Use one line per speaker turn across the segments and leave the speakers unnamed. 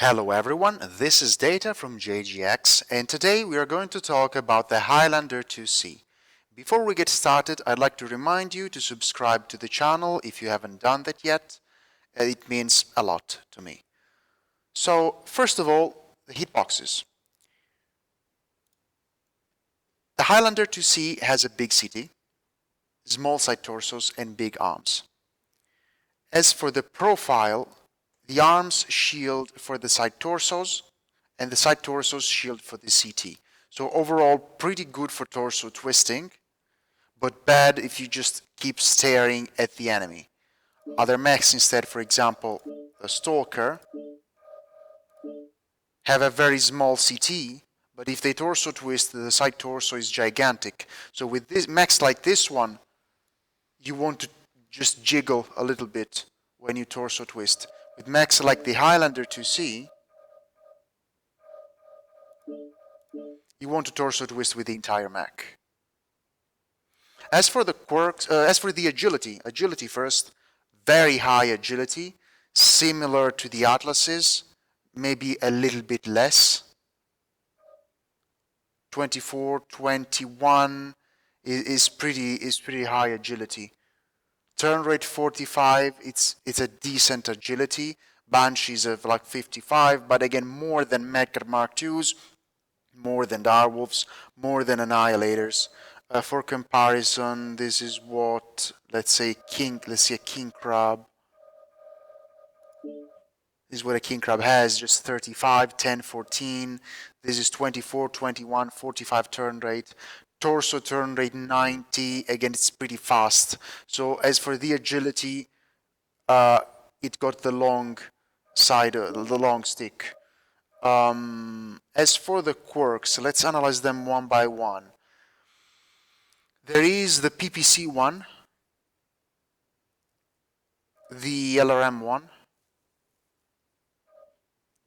Hello everyone, this is Data from JGX, and today we are going to talk about the Highlander 2C. Before we get started, I'd like to remind you to subscribe to the channel if you haven't done that yet. It means a lot to me. So, first of all, the hitboxes. The Highlander 2C has a big CT, small side torsos, and big arms. As for the profile, the arms shield for the side torsos, and the side torsos shield for the CT. So overall, pretty good for torso twisting, but bad if you just keep staring at the enemy. Other mechs instead, for example, the Stalker, have a very small CT, but if they torso twist, the side torso is gigantic. So with this mechs like this one, you want to just jiggle a little bit when you torso twist. With mechs like the Highlander 2C, you want to torso twist with the entire mech. As for the quirks, as for the agility first, very high agility, similar to the Atlases, maybe a little bit less. 24, 21 is pretty high agility. Turn rate 45, it's a decent agility. Banshees of like 55, but again more than Mech Mark IIs, more than Direwolves, more than Annihilators. For comparison, this is what, let's say a King Crab. This is what a King Crab has, just 35, 10, 14. This is 24, 21, 45 turn rate. Torso turn rate 90, again it's pretty fast. So as for the agility, it got the long side, the long stick. As for the quirks, let's analyze them one by one. There is the PPC one, the LRM one.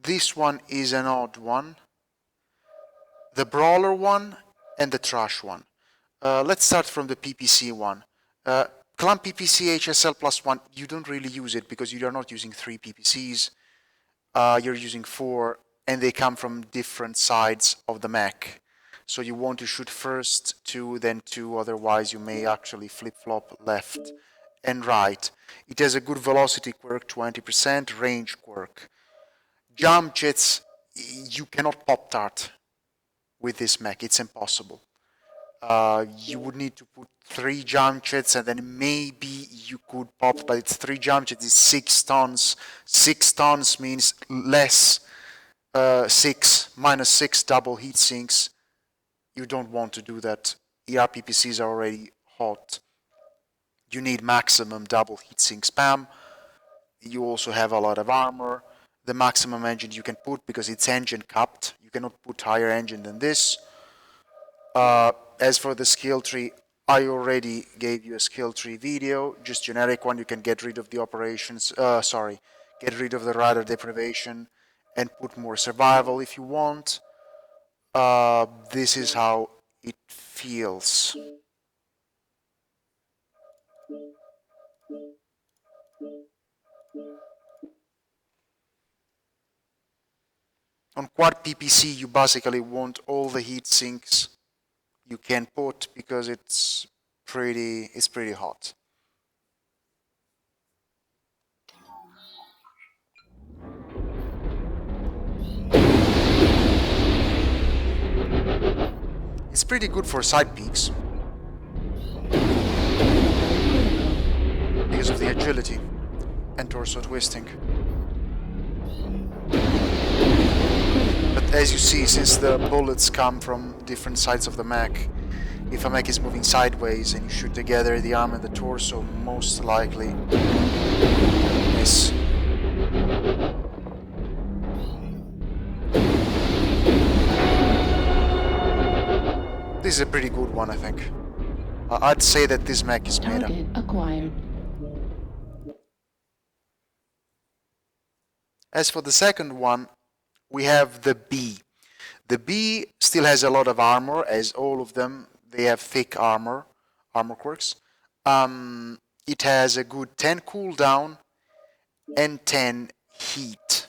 This one is an odd one. The Brawler one and the Trash one. Let's start from the PPC one. Clan PPC HSL+1, you don't really use it because you are not using 3 PPCs. You're using 4, and they come from different sides of the mech. So you want to shoot first 2, then 2, otherwise you may actually flip-flop left and right. It has a good velocity quirk, 20%, range quirk. Jump jets, you cannot pop-tart with this mech, it's impossible. You would need to put 3 jump jets and then maybe you could pop, but it's 3 jump jets, it's 6 tons. 6 tons means less, minus 6 double heat sinks. You don't want to do that. ERPPCs are already hot. You need maximum double heat sink spam. You also have a lot of armor. The maximum engine you can put, because it's engine capped, you cannot put higher engine than this. As for the skill tree, I already gave you a skill tree video, just generic one. You can get rid of the operations, get rid of the radar deprivation and put more survival if you want. This is how it feels. On quad PPC, you basically want all the heat sinks you can put because it's pretty hot. It's pretty good for side peaks because of the agility and torso twisting. But as you see, since the bullets come from different sides of the mech, if a mech is moving sideways and you shoot together the arm and the torso, most likely miss. This is a pretty good one, I think. I'd say that this mech is meta.
Target acquired.
As for the second one, we have the B. The B still has a lot of armor, as all of them. They have thick armor quirks. It has a good 10 cooldown and 10 heat.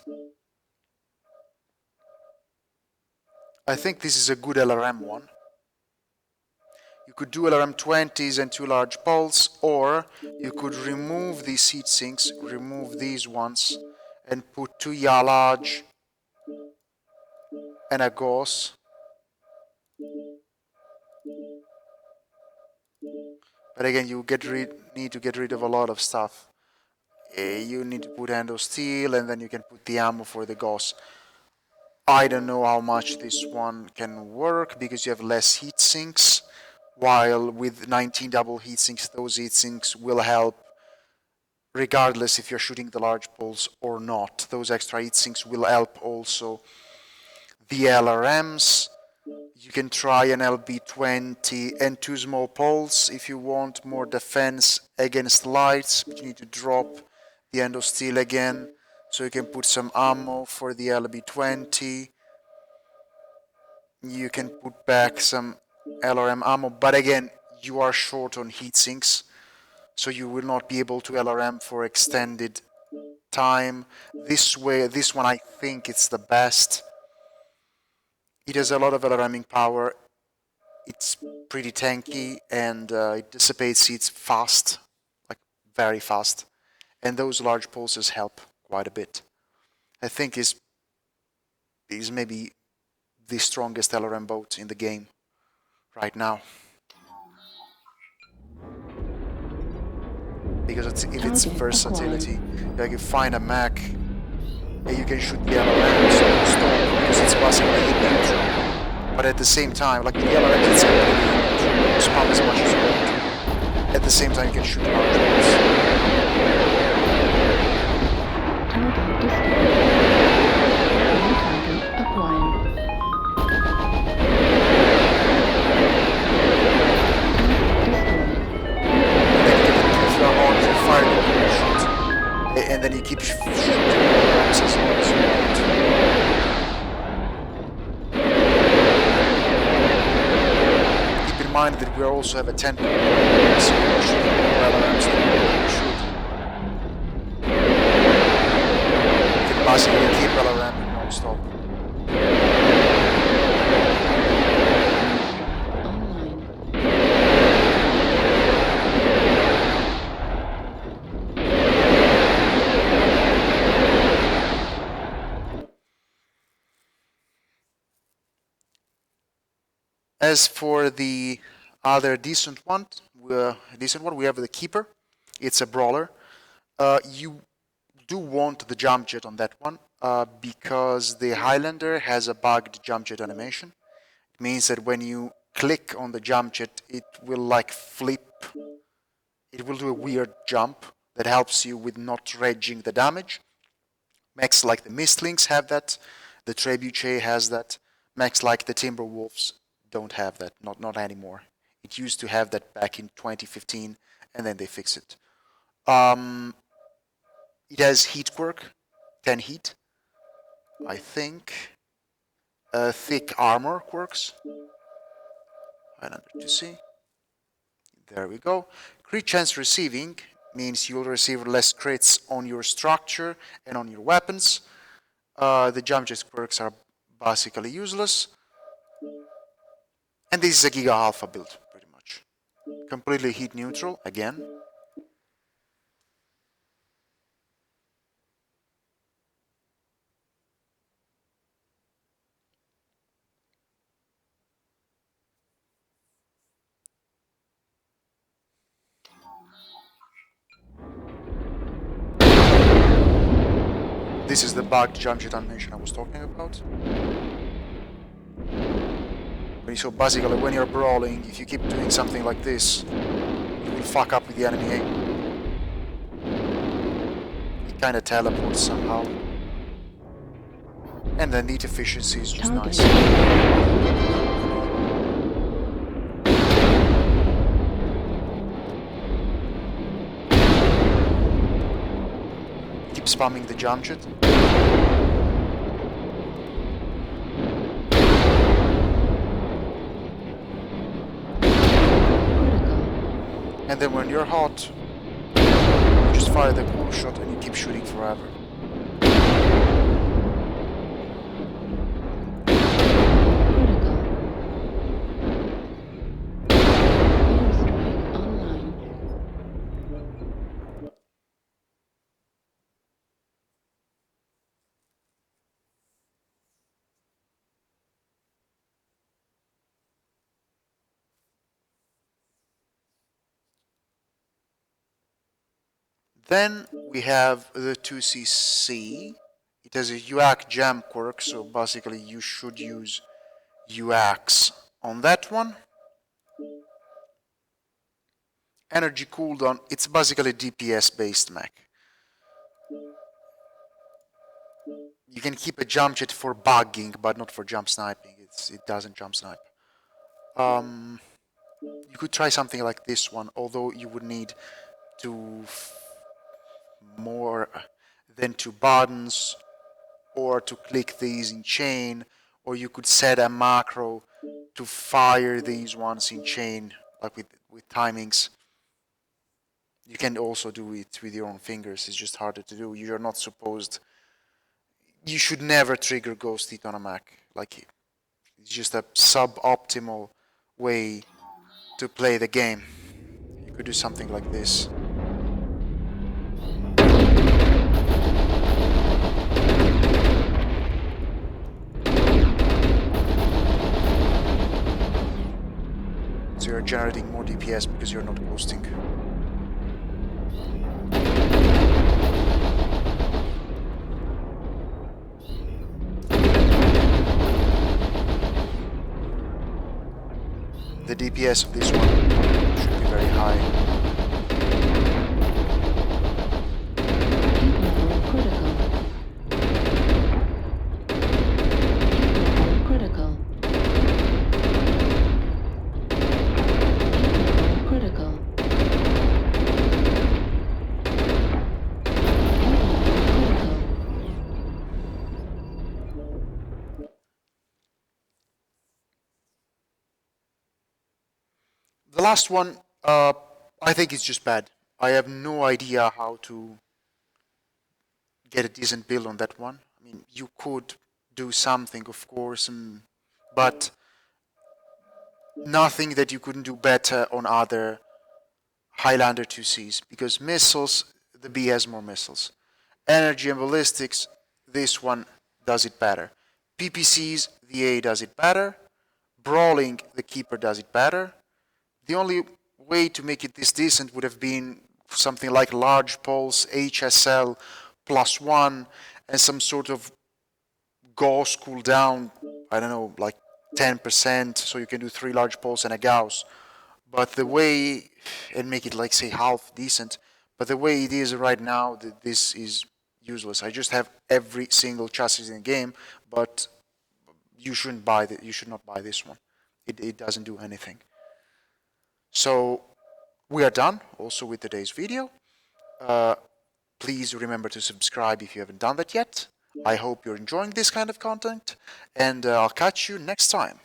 I think this is a good LRM one. You could do LRM 20s and 2 large poles, or you could remove these heat sinks, remove these ones, and put 2 large and a gauze. But again, you need to get rid of a lot of stuff. You need to put endo steel, and then you can put the ammo for the gauze. I don't know how much this one can work because you have less heat sinks, while with 19 double heat sinks, those heat sinks will help regardless if you're shooting the large poles or not. Those extra heat sinks will help also the LRMs. You can try an LB20 and 2 small poles if you want more defense against lights, but you need to drop the endo steel again, so you can put some ammo for the LB20. You can put back some LRM ammo, but again, you are short on heat sinks, so you will not be able to LRM for extended time. This one I think it's the best. It has a lot of LRMing power. It's pretty tanky, and it dissipates heats fast, like very fast. And those large pulses help quite a bit. I think is maybe the strongest LRM boat in the game right now. Because if it's versatility, like you find a Mech, and you can shoot the LRMs non-stop because it's basically neutral. But at the same time, like with the LRMs, it's completely neutral. Spam as much as you want. At the same time, you can shoot large ones. And then you keep shooting as long as you want. Keep in mind that we also have a 10 so we're shooting more LRMs than we should. You can basically keep LRM non-stop. As for the other decent one, we have the Keeper. It's a Brawler. You do want the jump jet on that one because the Highlander has a bugged jump jet animation. It means that when you click on the jump jet, it will like flip. It will do a weird jump that helps you with not dredging the damage. Mechs like the Mistlings have that. The Trebuchet has that. Mechs like the Timberwolves don't have that, not anymore. It used to have that back in 2015, and then they fixed it. It has heat quirk, 10 heat, I think. Thick armor quirks. Highlander to see. There we go. Crit chance receiving means you'll receive less crits on your structure and on your weapons. The jump jet quirks are basically useless. And this is a Giga Alpha build, pretty much. Completely heat neutral, again. This is the bugged jump jet animation I was talking about. So basically, when you're brawling, if you keep doing something like this, you will fuck up with the enemy aim. It kind of teleports somehow. And then the efficiency is just nice. Keep spamming the jump jet. And then when you're hot, you just fire the cool shot and you keep shooting Then we have the 2CC. It has a UAC jam quirk, so basically you should use UACs on that one. Energy cooldown, it's basically DPS based mech. You can keep a jump jet for bugging, but not for jump sniping. It doesn't jump snipe. You could try something like this one, although you would need to more than 2 buttons, or to click these in chain, or you could set a macro to fire these ones in chain, like with timings. You can also do it with your own fingers, it's just harder to do. You're not supposed... You should never trigger Ghost Hit on a Mech. Like, it's just a suboptimal way to play the game. You could do something like this. So you're generating more DPS because you're not ghosting. The DPS of this one should be very high.
Critical. Critical.
The last one, I think it's just bad. I have no idea how to get a decent build on that one. I mean, you could do something, of course, but nothing that you couldn't do better on other Highlander 2Cs, because missiles, the B has more missiles. Energy and ballistics, this one does it better. PPCs, the A does it better. Brawling, the Keeper does it better. The only way to make it this decent would have been something like large pulse, HSL+1, and some sort of Gauss cooldown, I don't know, like 10%, so you can do 3 large pulse and a Gauss. But the way, and make it like say half decent, but the way it is right now, this is useless. I just have every single chassis in the game, but you shouldn't buy that. You should not buy this one. It doesn't do anything. So we are done also with today's video. Please remember to subscribe if you haven't done that yet. I hope you're enjoying this kind of content, and I'll catch you next time.